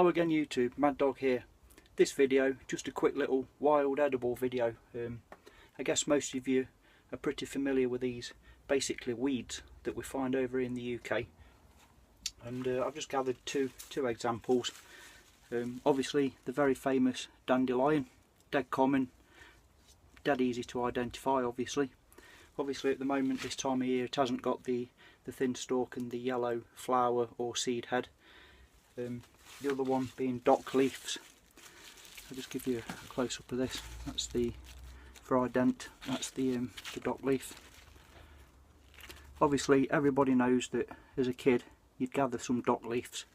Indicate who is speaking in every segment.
Speaker 1: Hello again YouTube, Mad Dog here. This video, just a quick little wild edible video. I guess most of you are pretty familiar with these basically weeds that we find over in the UK. And I've just gathered two examples. Obviously the very famous dandelion, dead common, dead easy to identify obviously. Obviously at the moment this time of year it hasn't got the thin stalk and the yellow flower or seed head. The other one being dock leaves. I'll just give you a close up of this. That's the Frident, that's the dock leaf. Obviously everybody knows that as a kid you'd gather some dock leaves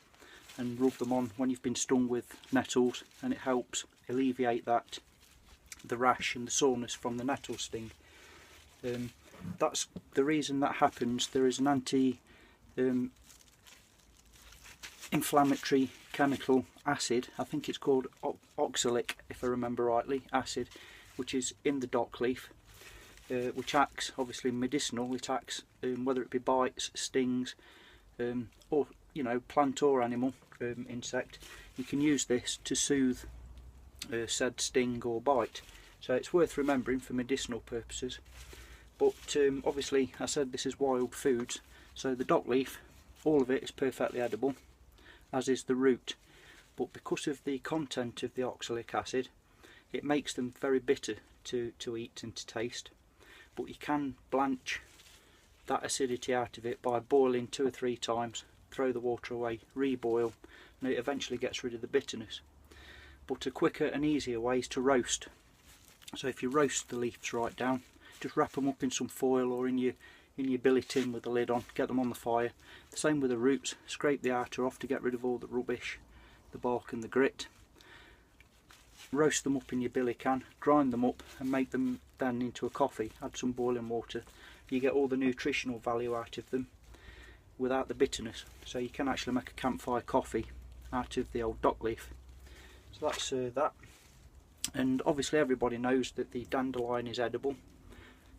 Speaker 1: and rub them on when you've been stung with nettles, and it helps alleviate the rash and the soreness from the nettle sting. That's the reason that happens. There is an anti-inflammatory chemical acid, I think it's called oxalic if I remember rightly, acid, which is in the dock leaf, which acts obviously medicinal. It acts whether it be bites, stings, or plant or animal, insect. You can use this to soothe said sting or bite, so it's worth remembering for medicinal purposes. But obviously I said this is wild foods, so the dock leaf, all of it is perfectly edible, as is the root, but because of the content of the oxalic acid it makes them very bitter to eat and to taste. But you can blanch that acidity out of it by boiling 2 or 3 times, throw the water away, reboil, and it eventually gets rid of the bitterness. But a quicker and easier way is to roast. So if you roast the leaves right down, just wrap them up in some foil or in your billy tin with the lid on, get them on the fire. The same with the roots, scrape the outer off to get rid of all the rubbish, the bark and the grit. Roast them up in your billy can, grind them up and make them then into a coffee. Add some boiling water. You get all the nutritional value out of them without the bitterness. So you can actually make a campfire coffee out of the old dock leaf. So that's that. And obviously everybody knows that the dandelion is edible.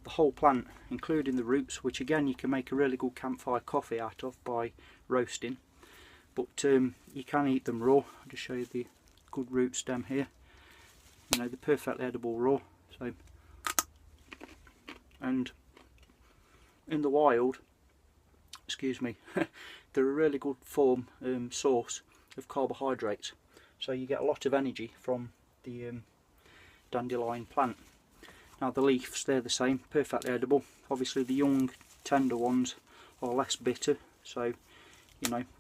Speaker 1: The whole plant, including the roots, which again you can make a really good campfire coffee out of by roasting. But you can eat them raw. I'll just show you the good root stem here. They're perfectly edible raw. So, and in the wild, excuse me, they're a really good source of carbohydrates. So you get a lot of energy from the dandelion plant. Now the leaves, they're the same, perfectly edible. Obviously the young tender ones are less bitter, so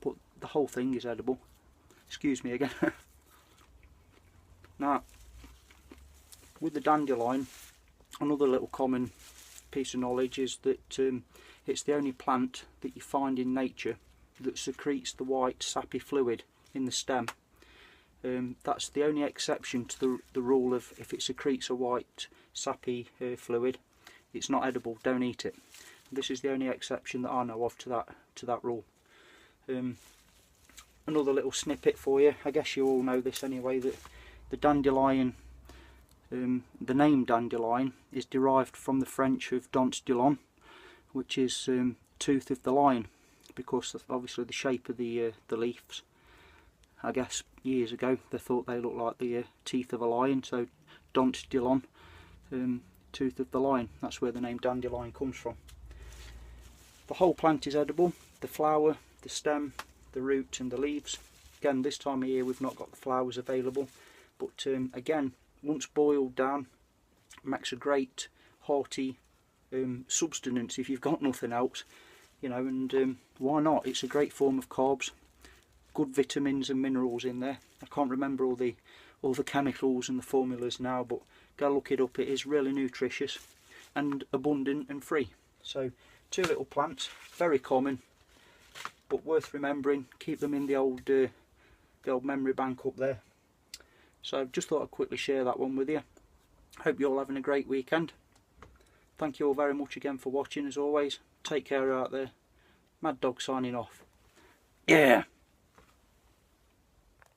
Speaker 1: but the whole thing is edible. Excuse me again. Now with the dandelion, another little common piece of knowledge is that it's the only plant that you find in nature that secretes the white sappy fluid in the stem. That's the only exception to the rule of if it secretes a white sappy fluid, it's not edible, don't eat it. This is the only exception that I know of to that rule. Another little snippet for you, I guess you all know this anyway, that the dandelion, the name dandelion is derived from the French of dent de lion, which is tooth of the lion, because of obviously the shape of the leaves. I guess years ago they thought they looked like the teeth of a lion, so dent de lion, tooth of the lion. That's where the name dandelion comes from. The whole plant is edible, the flower, the stem, the root and the leaves. Again, this time of year we've not got the flowers available, but again, once boiled down, makes a great hearty substance if you've got nothing else, and why not? It's a great form of carbs, good vitamins and minerals in there. I can't remember all the chemicals and the formulas now, but go look it up. It is really nutritious and abundant and free. So 2 little plants, very common, but worth remembering. Keep them in the old memory bank up there. So I've just thought I'd quickly share that one with you. Hope you're all having a great weekend. Thank you all very much again for watching as always. Take care out there. Mad Dog signing off. Yeah!